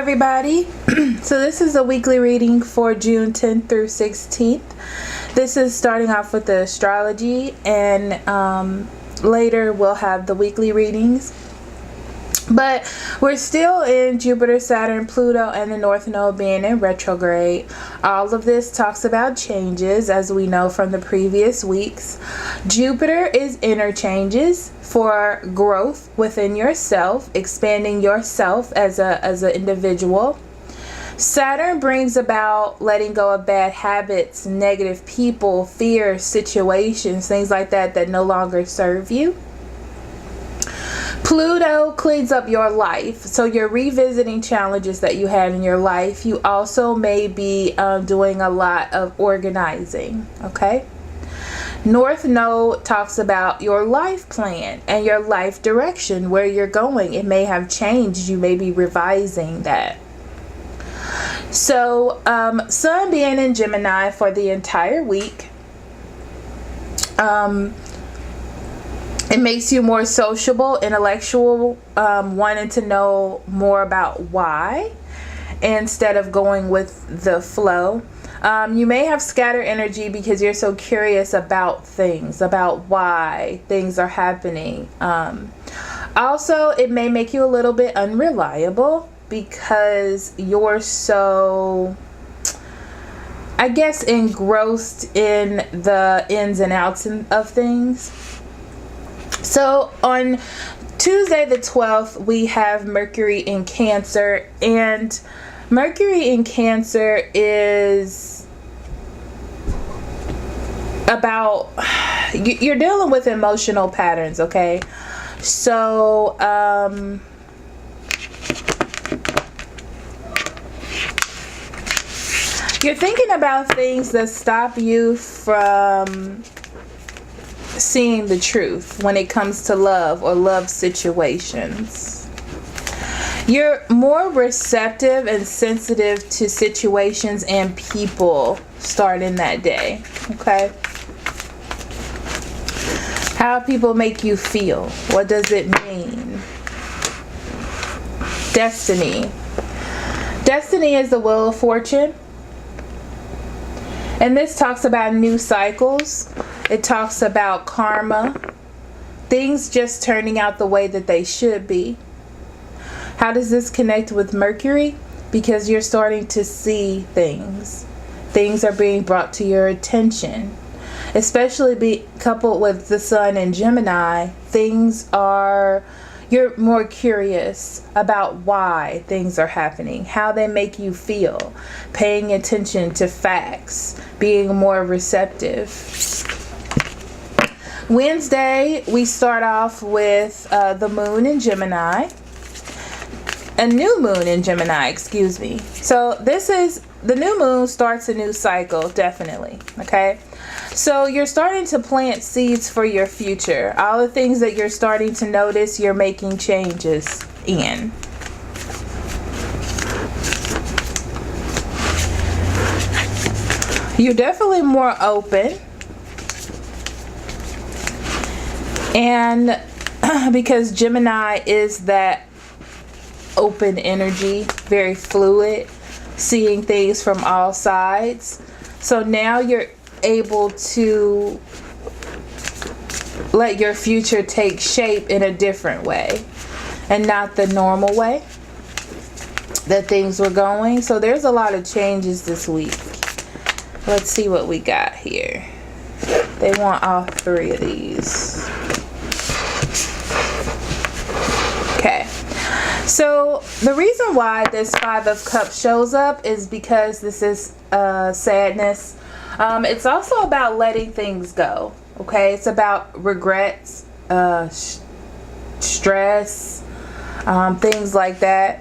everybody. So this is a weekly reading for June 10th through 16th. This is starting off with the astrology, and later we'll have the weekly readings. But we're still in Jupiter, Saturn, Pluto, and the North Node being in retrograde. All of this talks about changes, as we know from the previous weeks. Jupiter is inner changes for growth within yourself, expanding yourself as an individual. Saturn brings about letting go of bad habits, negative people, fears, situations, things like that that no longer serve you. Pluto cleans up your life, so you're revisiting challenges that you had in your life. You also may be doing a lot of organizing, okay? North Node talks about your life plan and your life direction, where you're going. It may have changed. You may be revising that. So, Sun being in Gemini for the entire week. It makes you more sociable, intellectual, wanting to know more about why instead of going with the flow. You may have scattered energy because you're so curious about things, about why things are happening. Also, it may make you a little bit unreliable because you're so, I guess, engrossed in the ins and outs of things. So on Tuesday the 12th, we have Mercury in Cancer, and Mercury in Cancer is about, you're dealing with emotional patterns, okay? So, you're thinking about things that stop you from seeing the truth when it comes to love or love situations. You're more receptive and sensitive to situations and people starting that day, okay? How people make you feel. What does it mean? Destiny. Destiny is the wheel of fortune. And this talks about new cycles. It talks about karma, things just turning out the way that they should be. How does this connect with Mercury? Because you're starting to see things. Things are being brought to your attention. Especially coupled with the Sun in Gemini, you're more curious about why things are happening, how they make you feel, paying attention to facts, being more receptive. Wednesday, we start off with the moon in Gemini. A new moon in Gemini, excuse me. So this is, the new moon starts a new cycle, definitely, okay? So you're starting to plant seeds for your future. All the things that you're starting to notice, you're making changes in. You're definitely more open. And because Gemini is that open energy, very fluid, seeing things from all sides. So now you're able to let your future take shape in a different way and not the normal way that things were going. So there's a lot of changes this week. Let's see what we got here. They want all three of these. Okay, so the reason why this Five of Cups shows up is because this is sadness. It's also about letting things go, okay? It's about regrets, stress, things like that.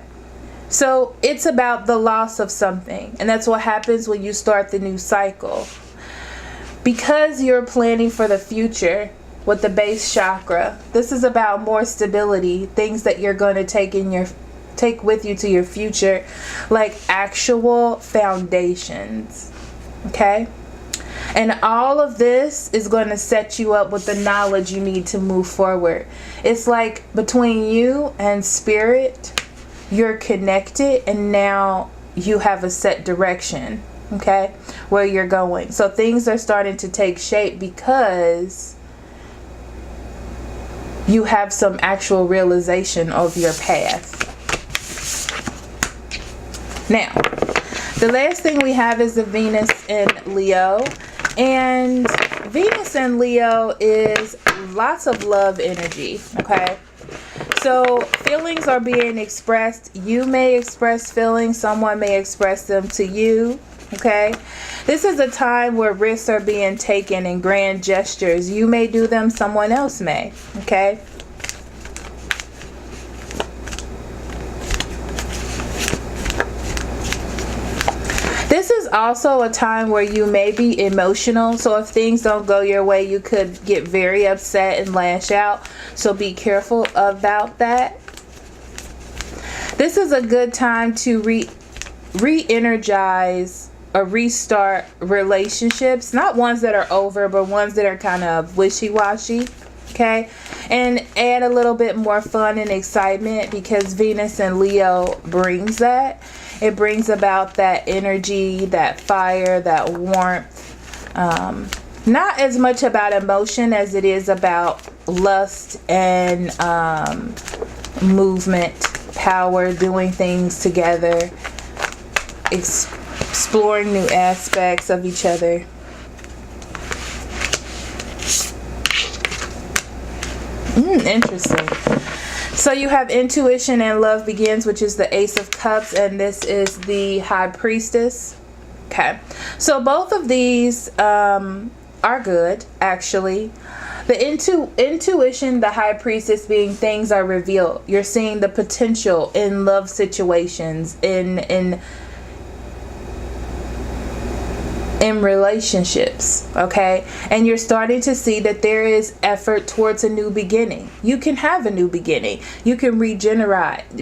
So it's about the loss of something, and that's what happens when you start the new cycle. Because you're planning for the future with the base chakra, this is about more stability, things that you're going to take with you to your future, like actual foundations, okay? And all of this is going to set you up with the knowledge you need to move forward. It's like between you and spirit, you're connected, and now you have a set direction, okay, where you're going. So things are starting to take shape because you have some actual realization of your path. Now, the last thing we have is the Venus in Leo. And Venus in Leo is lots of love energy, okay? So feelings are being expressed. You may express feelings. Someone may express them to you, okay? This is a time where risks are being taken and grand gestures. You may do them. Someone else may, okay? This is also a time where you may be emotional. So if things don't go your way, you could get very upset and lash out. So be careful about that. This is a good time to re-energize or restart relationships. Not ones that are over, but ones that are kind of wishy-washy. Okay? And add a little bit more fun and excitement, because Venus and Leo brings that. It brings about that energy, that fire, that warmth. Not as much about emotion as it is about lust and movement, power, doing things together, exploring new aspects of each other. Interesting. So you have intuition and love begins, which is the Ace of Cups, and this is the High Priestess. Okay, so both of these are good, actually. The intuition, the High Priestess being things are revealed. You're seeing the potential in love situations, in relationships, okay? And you're starting to see that there is effort towards a new beginning. You can have a new beginning. You can re-energize.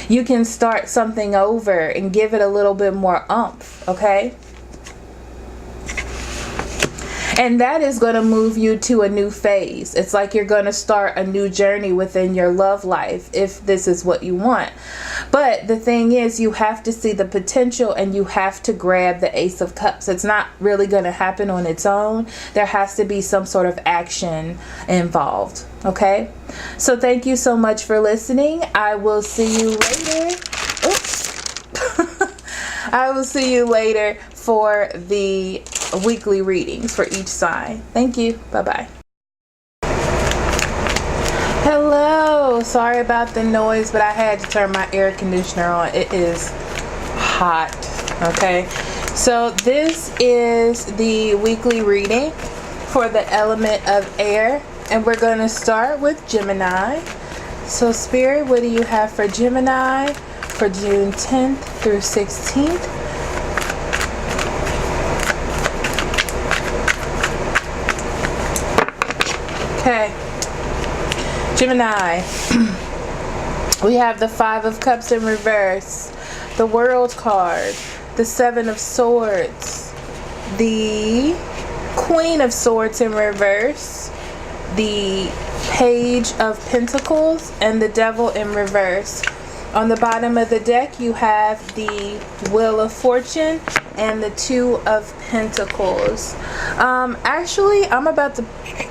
You can start something over and give it a little bit more oomph, okay? And that is going to move you to a new phase. It's like you're going to start a new journey within your love life, if this is what you want. But the thing is, you have to see the potential, and you have to grab the Ace of Cups. It's not really going to happen on its own. There has to be some sort of action involved. Okay? So thank you so much for listening. I will see you later. Oops. I will see you later for the weekly readings for each sign. Thank you. Bye-bye. Hello. Sorry about the noise, but I had to turn my air conditioner on. It is hot. Okay. So this is the weekly reading for the element of air, and we're going to start with Gemini. So Spirit, what do you have for Gemini for June 10th through 16th? Okay, Gemini, we have the Five of Cups in reverse, the World card, the Seven of Swords, the Queen of Swords in reverse, the Page of Pentacles, and the Devil in reverse. On the bottom of the deck, you have the Wheel of Fortune and the Two of Pentacles. Actually, I'm about to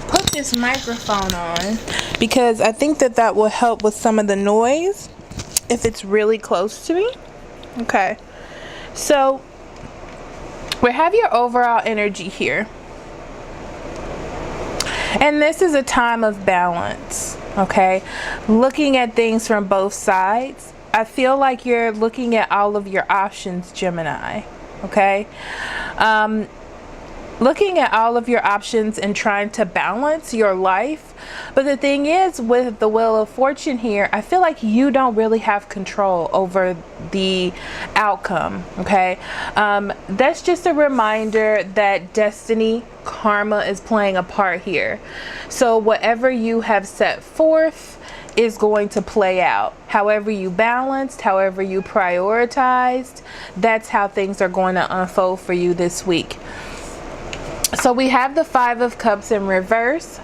put this microphone on because I think that will help with some of the noise if it's really close to me. Okay. So, we have your overall energy here. And this is a time of balance. Okay, looking at things from both sides. I feel like you're looking at all of your options, Gemini. Okay, looking at all of your options and trying to balance your life. But the thing is, with the Wheel of Fortune here, I feel like you don't really have control over the outcome. Okay, that's just a reminder that destiny, karma is playing a part here. So whatever you have set forth is going to play out. However you balanced, however you prioritized, that's how things are going to unfold for you this week. So we have the Five of Cups in reverse.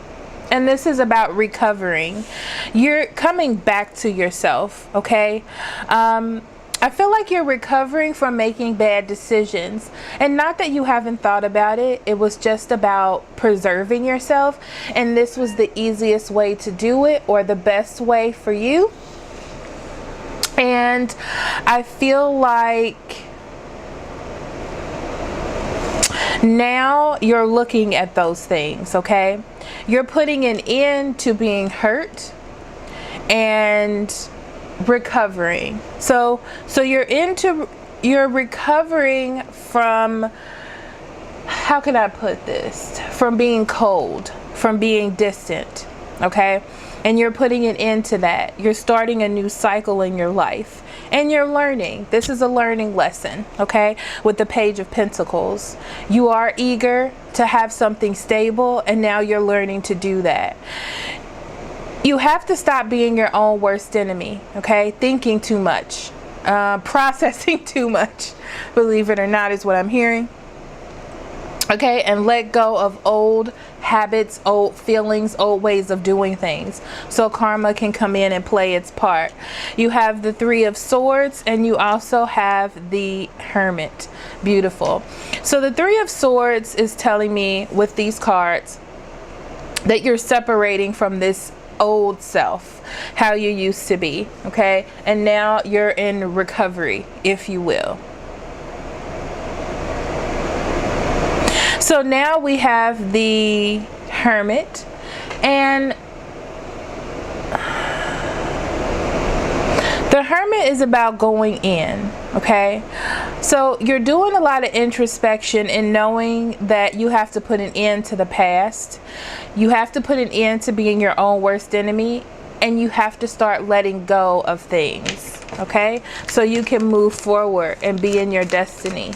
And this is about recovering. You're coming back to yourself, okay? I feel like you're recovering from making bad decisions. And not that you haven't thought about it. It was just about preserving yourself. And this was the easiest way to do it, or the best way for you. And I feel like now you're looking at those things, okay? You're putting an end to being hurt and recovering. So you're recovering from, how can I put this? From being cold, from being distant, okay? And you're putting an end to that. You're starting a new cycle in your life. And you're learning. This is a learning lesson, okay? With the Page of Pentacles. You are eager to have something stable, and now you're learning to do that. You have to stop being your own worst enemy, okay? Thinking too much. Processing too much. Believe it or not, is what I'm hearing. Okay, and let go of old habits, old feelings, old ways of doing things, so karma can come in and play its part. You have the Three of Swords, and you also have the Hermit. Beautiful. So the Three of Swords is telling me with these cards that you're separating from this old self, how you used to be, okay? And now you're in recovery, if you will. So now we have the Hermit, and the Hermit is about going in, okay? So you're doing a lot of introspection and knowing that you have to put an end to the past. You have to put an end to being your own worst enemy, and you have to start letting go of things, okay? So you can move forward and be in your destiny.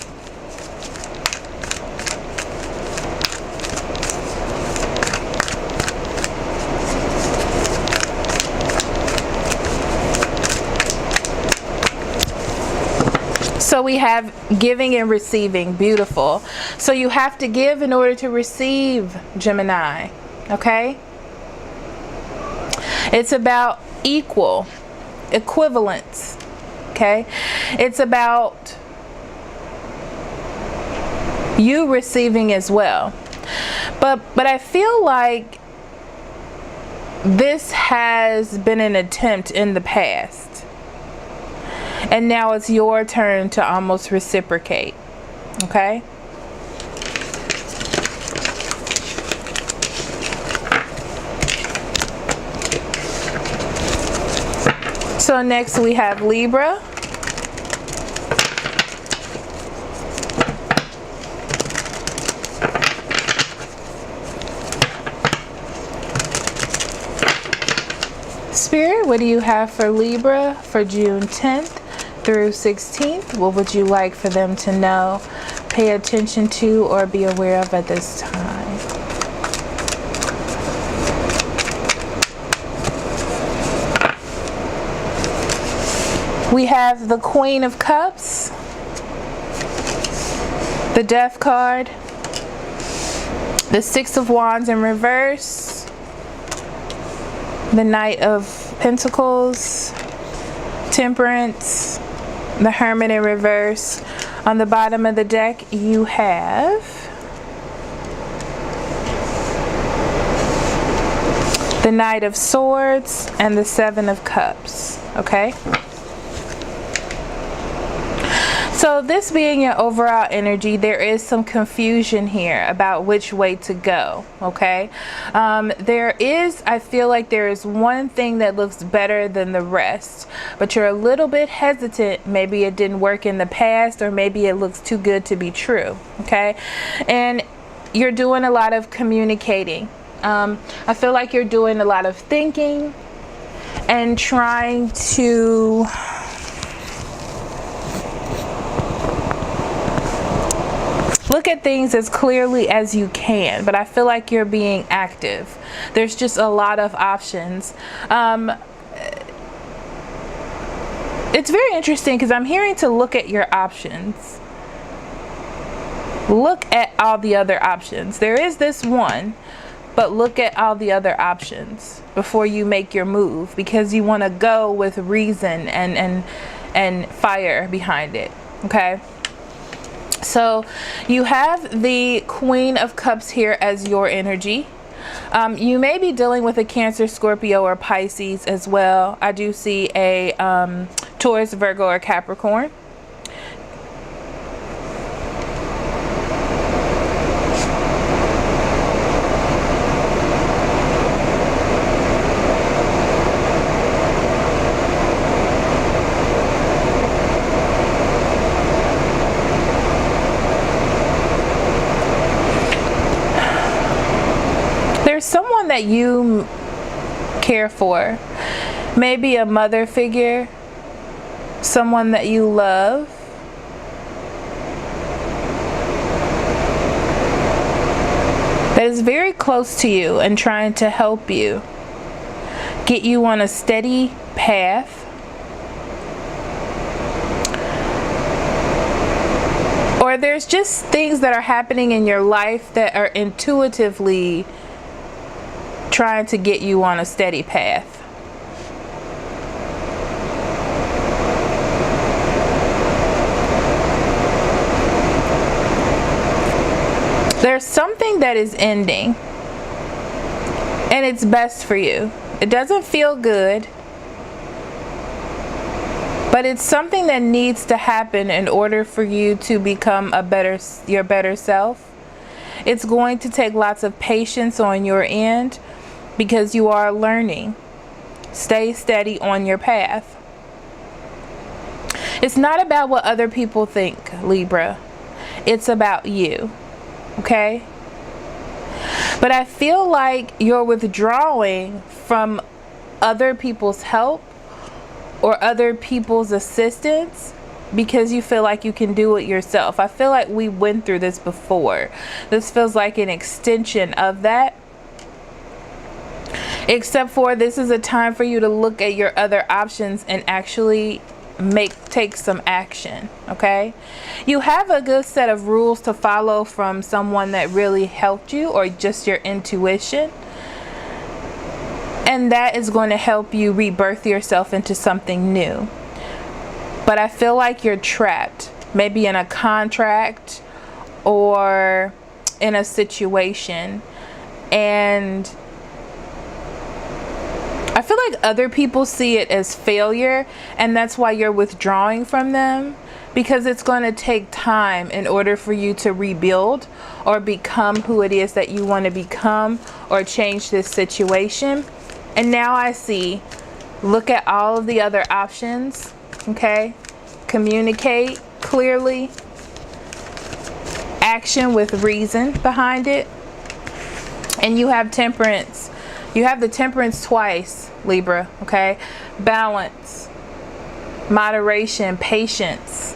So we have giving and receiving. Beautiful. So you have to give in order to receive, Gemini. Okay? It's about equivalence. Okay? It's about you receiving as well. But I feel like this has been an attempt in the past. And now it's your turn to almost reciprocate. Okay? So next we have Libra. Spirit, what do you have for Libra for June 10th? Through 16th? What would you like for them to know, pay attention to, or be aware of at this time? We have the Queen of Cups, the Death card, the Six of Wands in reverse, the Knight of Pentacles, Temperance, the Hermit in reverse. On the bottom of the deck you have the Knight of Swords and the Seven of Cups. Okay? So this being your overall energy, there is some confusion here about which way to go, okay? I feel like there is one thing that looks better than the rest, but you're a little bit hesitant. Maybe it didn't work in the past, or maybe it looks too good to be true, okay? And you're doing a lot of communicating. I feel like you're doing a lot of thinking and trying to look at things as clearly as you can, but I feel like you're being active. There's just a lot of options. It's very interesting because I'm hearing to look at your options. Look at all the other options. There is this one, but look at all the other options before you make your move, because you want to go with reason and fire behind it. Okay, so you have the Queen of Cups here as your energy. You may be dealing with a Cancer, Scorpio, or Pisces as well. I do see a Taurus, Virgo, or Capricorn. Someone that you care for, maybe a mother figure, someone that you love, that is very close to you and trying to help you, get you on a steady path, or there's just things that are happening in your life that are intuitively trying to get you on a steady path. There's something that is ending, and it's best for you. It doesn't feel good, but it's something that needs to happen in order for you to become your better self. It's going to take lots of patience on your end, because you are learning. Stay steady on your path. It's not about what other people think, Libra. It's about you. Okay? But I feel like you're withdrawing from other people's help or other people's assistance because you feel like you can do it yourself. I feel like we went through this before. This feels like an extension of that. Except for this is a time for you to look at your other options and actually take some action. Okay, you have a good set of rules to follow from someone that really helped you, or just your intuition, and that is going to help you rebirth yourself into something new. But I feel like you're trapped, maybe in a contract or in a situation, and I feel like other people see it as failure, and that's why you're withdrawing from them, because it's going to take time in order for you to rebuild or become who it is that you want to become, or change this situation. And now I see, look at all of the other options. Okay, communicate clearly, action with reason behind it, and you have Temperance. You have the Temperance twice, Libra. Okay, balance, moderation, patience.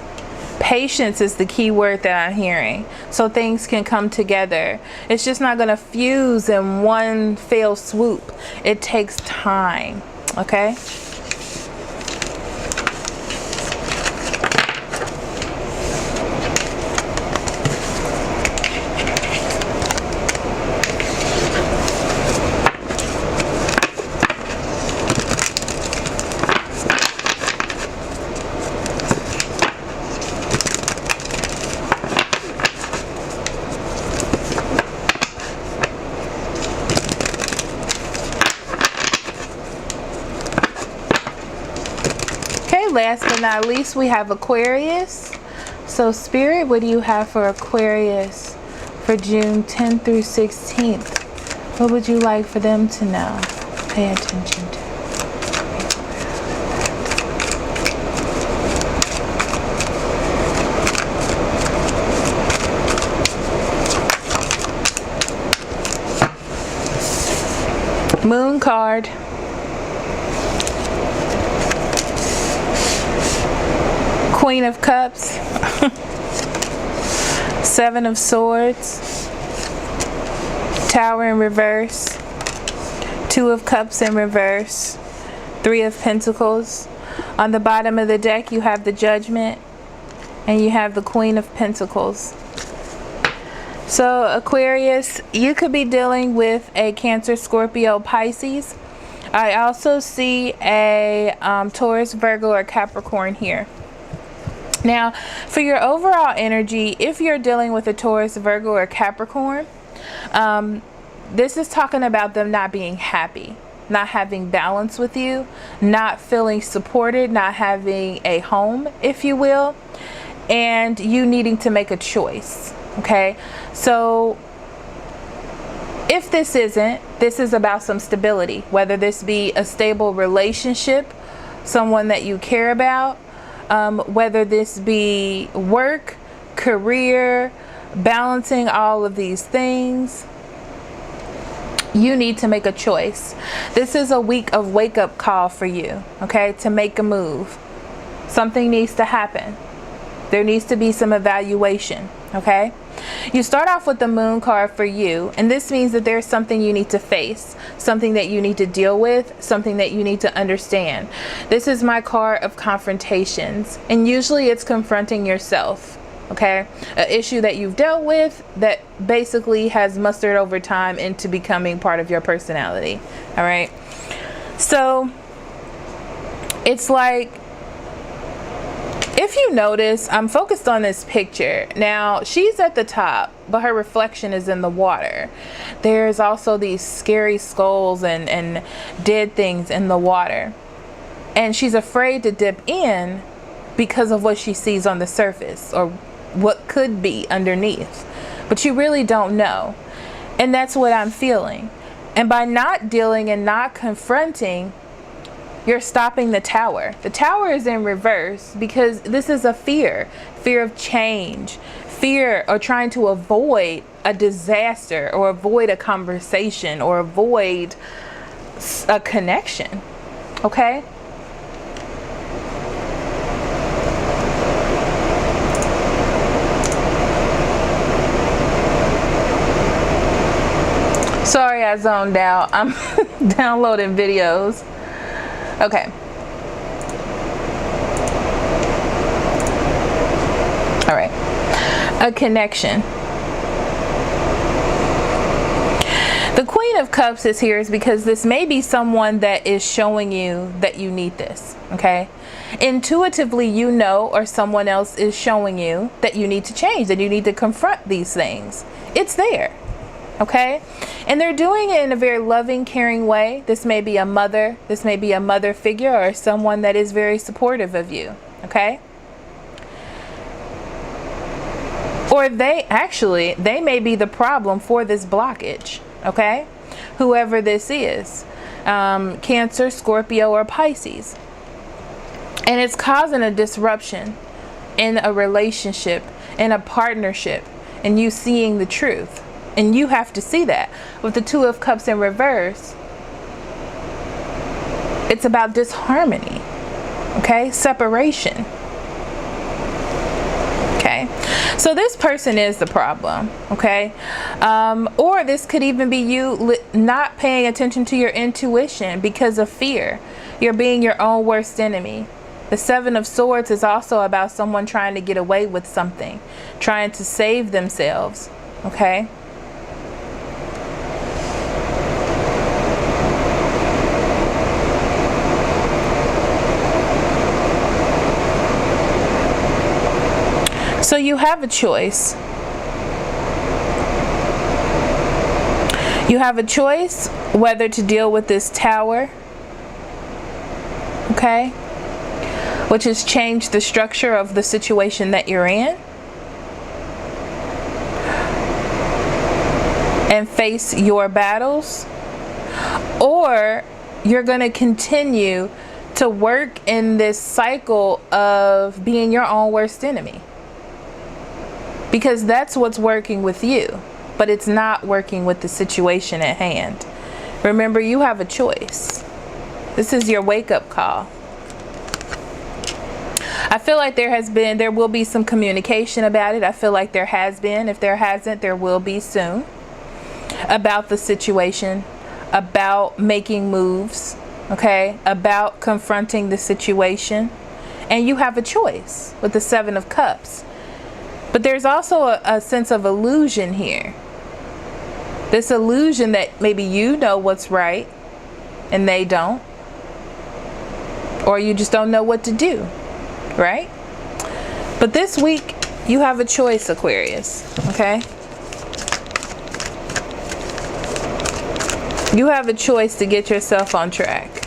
Patience is the key word that I'm hearing, so things can come together. It's just not going to fuse in one fell swoop. It takes time. Okay. Last but not least, we have Aquarius. So Spirit, what do you have for Aquarius for June 10th through 16th? What would you like for them to know? Pay attention to. Moon card. Queen of Cups, Seven of Swords, Tower in reverse, Two of Cups in reverse, Three of Pentacles. On the bottom of the deck, you have the Judgment, and you have the Queen of Pentacles. So Aquarius, you could be dealing with a Cancer, Scorpio, Pisces. I also see a Taurus, Virgo, or Capricorn here. Now, for your overall energy, if you're dealing with a Taurus, Virgo, or Capricorn, this is talking about them not being happy, not having balance with you, not feeling supported, not having a home, if you will, and you needing to make a choice. Okay, so if this is about some stability, whether this be a stable relationship, someone that you care about, whether this be work, career, balancing all of these things, you need to make a choice. This is a week of wake-up call for you, okay, to make a move. Something needs to happen. There needs to be some evaluation, okay? You start off with the Moon card for you, and this means that there's something you need to face, something that you need to deal with, something that you need to understand. This is my card of confrontations, and usually it's confronting yourself, okay? An issue that you've dealt with that basically has mustered over time into becoming part of your personality, all right? So it's like, if you notice, I'm focused on this picture. Now, she's at the top, but her reflection is in the water. There's also these scary skulls and dead things in the water. And she's afraid to dip in because of what she sees on the surface or what could be underneath. But you really don't know. And that's what I'm feeling. And by not dealing and not confronting, you're stopping the tower. The tower is in reverse because this is a fear of change, fear or trying to avoid a disaster or avoid a conversation or avoid a connection, okay? Sorry, I zoned out. I'm downloading videos. Okay. All right. A connection. The Queen of Cups is here is because this may be someone that is showing you that you need this, okay? Intuitively, you know, or someone else is showing you that you need to change, that you need to confront these things. It's there. Okay, and they're doing it in a very loving, caring way. This may be a mother. This may be a mother figure or someone that is very supportive of you. Okay, or they may be the problem for this blockage. Okay, whoever this is, Cancer, Scorpio, or Pisces, and it's causing a disruption in a relationship, in a partnership, and you seeing the truth. And you have to see that. With the Two of Cups in reverse, it's about disharmony, okay? Separation, okay? So this person is the problem, okay? Or this could even be you not paying attention to your intuition because of fear. You're being your own worst enemy. The Seven of Swords is also about someone trying to get away with something, trying to save themselves, okay? So you have a choice. You have a choice whether to deal with this tower, okay, which has changed the structure of the situation that you're in, and face your battles, or you're going to continue to work in this cycle of being your own worst enemy. Because that's what's working with you, but it's not working with the situation at hand. Remember, you have a choice. This is your wake-up call. I feel like there will be some communication about it. I feel like there has been. If there hasn't, there will be soon. About the situation, about making moves, okay? About confronting the situation. And you have a choice with the Seven of Cups. But there's also a sense of illusion here. This illusion that maybe you know what's right and they don't. Or you just don't know what to do, right? But this week, you have a choice, Aquarius, okay? You have a choice to get yourself on track.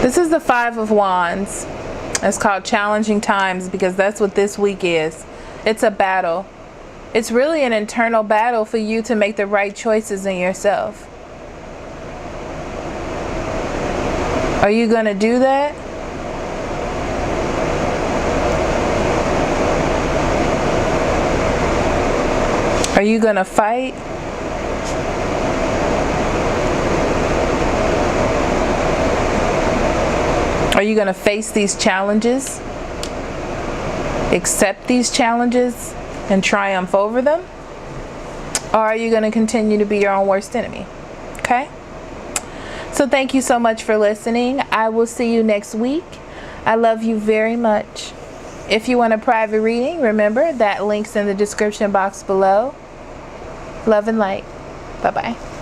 This is the Five of Wands. It's called Challenging Times because that's what this week is. It's a battle. It's really an internal battle for you to make the right choices in yourself. Are you going to do that? Are you going to fight? Are you going to face these challenges? Accept these challenges and triumph over them? Or are you going to continue to be your own worst enemy? Okay? So thank you so much for listening. I will see you next week. I love you very much. If you want a private reading, remember that link's in the description box below. Love and light. Bye-bye.